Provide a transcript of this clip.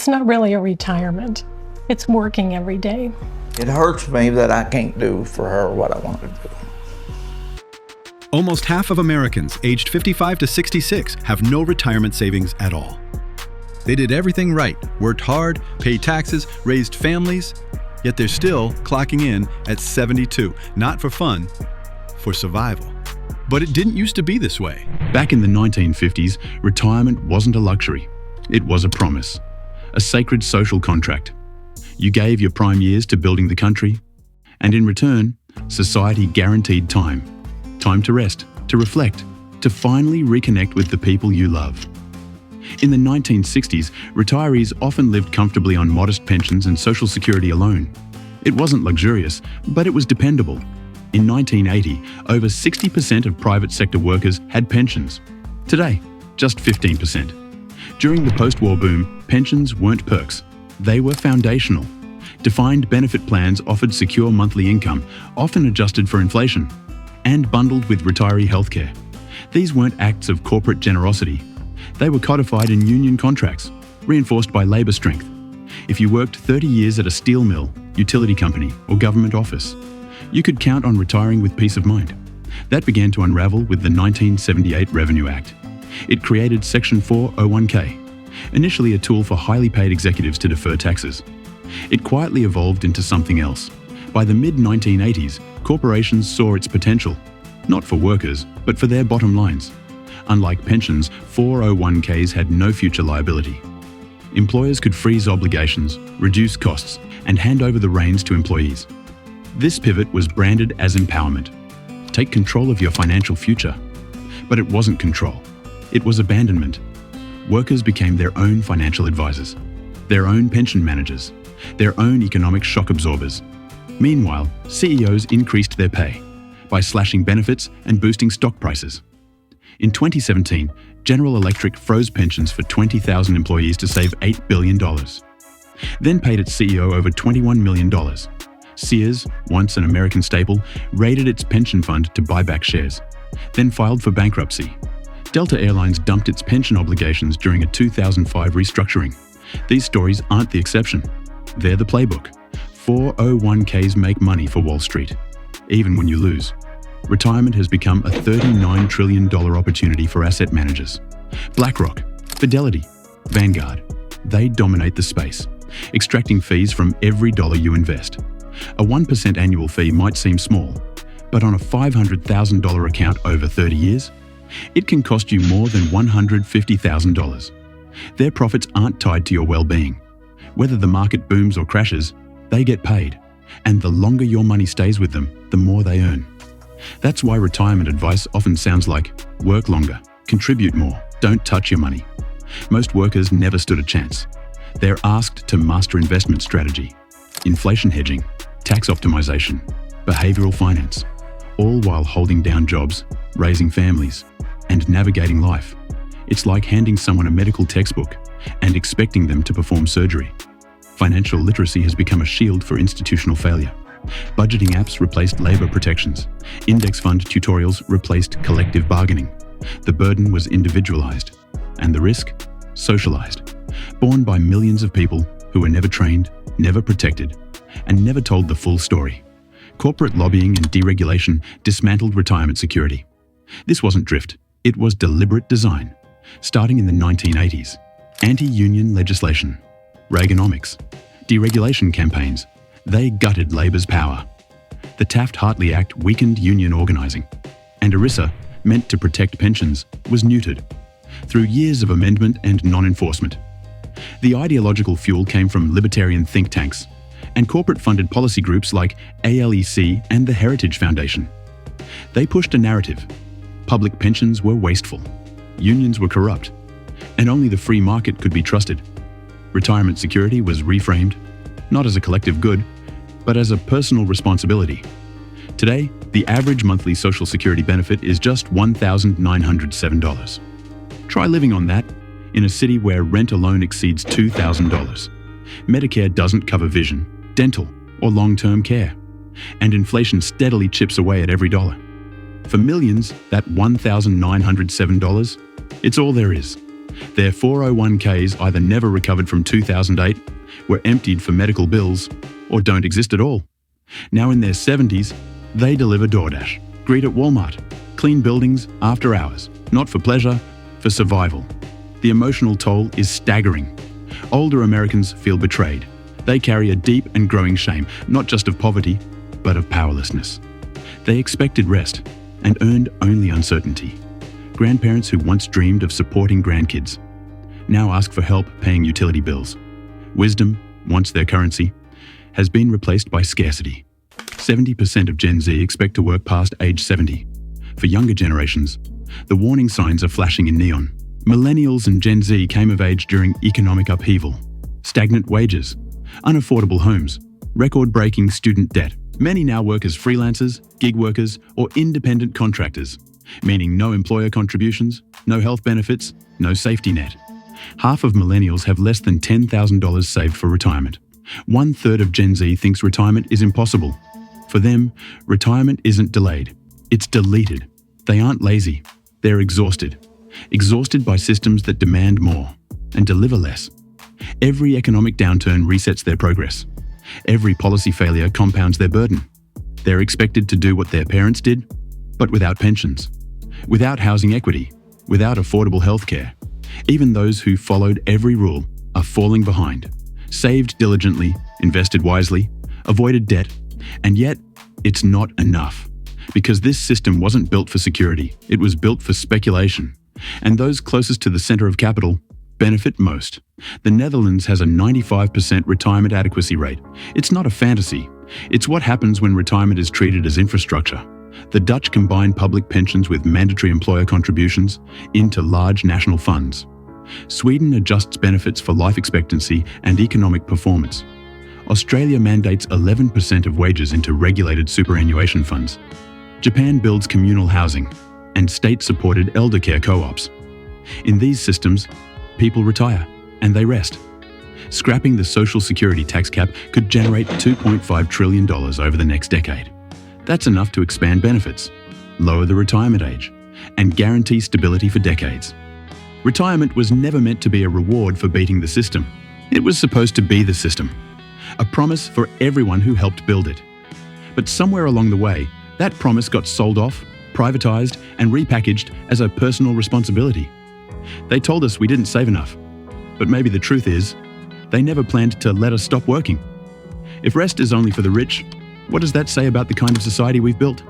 It's not really a retirement. It's working every day. It hurts me that I can't do for her what I want to do. Almost half of Americans aged 55 to 66 have no retirement savings at all. They did everything right, worked hard, paid taxes, raised families, yet they're still clocking in at 72, not for fun, for survival. But it didn't used to be this way. Back in the 1950s, retirement wasn't a luxury. It was a promise, a sacred social contract. You gave your prime years to building the country, and in return, society guaranteed time. Time to rest, to reflect, to finally reconnect with the people you love. In the 1960s, retirees often lived comfortably on modest pensions and Social Security alone. It wasn't luxurious, but it was dependable. In 1980, over 60% of private sector workers had pensions. Today, just 15%. During the post-war boom, pensions weren't perks. They were foundational. Defined benefit plans offered secure monthly income, often adjusted for inflation, and bundled with retiree healthcare. These weren't acts of corporate generosity. They were codified in union contracts, reinforced by labour strength. If you worked 30 years at a steel mill, utility company, or government office, you could count on retiring with peace of mind. That began to unravel with the 1978 Revenue Act. It created Section 401k, initially a tool for highly paid executives to defer taxes. It quietly evolved into something else. By the mid-1980s, corporations saw its potential, not for workers, but for their bottom lines. Unlike pensions, 401ks had no future liability. Employers could freeze obligations, reduce costs, and hand over the reins to employees. This pivot was branded as empowerment. Take control of your financial future. But it wasn't control. It was abandonment. Workers became their own financial advisors, their own pension managers, their own economic shock absorbers. Meanwhile, CEOs increased their pay by slashing benefits and boosting stock prices. In 2017, General Electric froze pensions for 20,000 employees to save $8 billion. Then paid its CEO over $21 million. Sears, once an American staple, raided its pension fund to buy back shares, then filed for bankruptcy. Delta Airlines dumped its pension obligations during a 2005 restructuring. These stories aren't the exception. They're the playbook. 401ks make money for Wall Street, even when you lose. Retirement has become a $39 trillion opportunity for asset managers. BlackRock, Fidelity, Vanguard, they dominate the space, extracting fees from every dollar you invest. A 1% annual fee might seem small, but on a $500,000 account over 30 years, it can cost you more than $150,000. Their profits aren't tied to your well-being. Whether the market booms or crashes, they get paid, and the longer your money stays with them, the more they earn. That's why retirement advice often sounds like, work longer, contribute more, don't touch your money. Most workers never stood a chance. They're asked to master investment strategy, inflation hedging, tax optimization, behavioral finance, all while holding down jobs, raising families, and navigating life. It's like handing someone a medical textbook and expecting them to perform surgery. Financial literacy has become a shield for institutional failure. Budgeting apps replaced labor protections. Index fund tutorials replaced collective bargaining. The burden was individualized, and the risk, socialized, borne by millions of people who were never trained, never protected, and never told the full story. Corporate lobbying and deregulation dismantled retirement security. This wasn't drift, it was deliberate design. Starting in the 1980s, anti-union legislation, Reaganomics, deregulation campaigns, they gutted Labor's power. The Taft-Hartley Act weakened union organizing, and ERISA, meant to protect pensions, was neutered through years of amendment and non-enforcement. The ideological fuel came from libertarian think tanks and corporate-funded policy groups like ALEC and the Heritage Foundation. They pushed a narrative. Public pensions were wasteful, unions were corrupt, and only the free market could be trusted. Retirement security was reframed, not as a collective good, but as a personal responsibility. Today, the average monthly Social Security benefit is just $1,907. Try living on that in a city where rent alone exceeds $2,000. Medicare doesn't cover vision, dental, or long-term care, and inflation steadily chips away at every dollar. For millions, that $1,907, it's all there is. Their 401ks either never recovered from 2008, were emptied for medical bills, or don't exist at all. Now in their 70s, they deliver DoorDash, greet at Walmart, clean buildings after hours, not for pleasure, for survival. The emotional toll is staggering. Older Americans feel betrayed. They carry a deep and growing shame, not just of poverty, but of powerlessness. They expected rest and earned only uncertainty. Grandparents who once dreamed of supporting grandkids now ask for help paying utility bills. Wisdom, once their currency, has been replaced by scarcity. 70% of Gen Z expect to work past age 70. For younger generations, the warning signs are flashing in neon. Millennials and Gen Z came of age during economic upheaval, stagnant wages, unaffordable homes, record-breaking student debt. Many now work as freelancers, gig workers, or independent contractors, meaning no employer contributions, no health benefits, no safety net. Half of millennials have less than $10,000 saved for retirement. 1/3 of Gen Z thinks retirement is impossible. For them, retirement isn't delayed, it's deleted. They aren't lazy, they're exhausted. Exhausted by systems that demand more and deliver less. Every economic downturn resets their progress. Every policy failure compounds their burden. They're expected to do what their parents did, but without pensions, without housing equity, without affordable healthcare. Even those who followed every rule are falling behind. Saved diligently, invested wisely, avoided debt, and yet it's not enough. Because this system wasn't built for security, it was built for speculation. And those closest to the center of capital benefit most. The Netherlands has a 95% retirement adequacy rate. It's not a fantasy. It's what happens when retirement is treated as infrastructure. The Dutch combine public pensions with mandatory employer contributions into large national funds. Sweden adjusts benefits for life expectancy and economic performance. Australia mandates 11% of wages into regulated superannuation funds. Japan builds communal housing and state-supported elder care co-ops. In these systems, people retire and they rest. Scrapping the Social Security tax cap could generate $2.5 trillion over the next decade. That's enough to expand benefits, lower the retirement age, and guarantee stability for decades. Retirement was never meant to be a reward for beating the system. It was supposed to be the system, a promise for everyone who helped build it. But somewhere along the way, that promise got sold off, privatized, and repackaged as a personal responsibility. They told us we didn't save enough, but maybe the truth is, they never planned to let us stop working. If rest is only for the rich, what does that say about the kind of society we've built?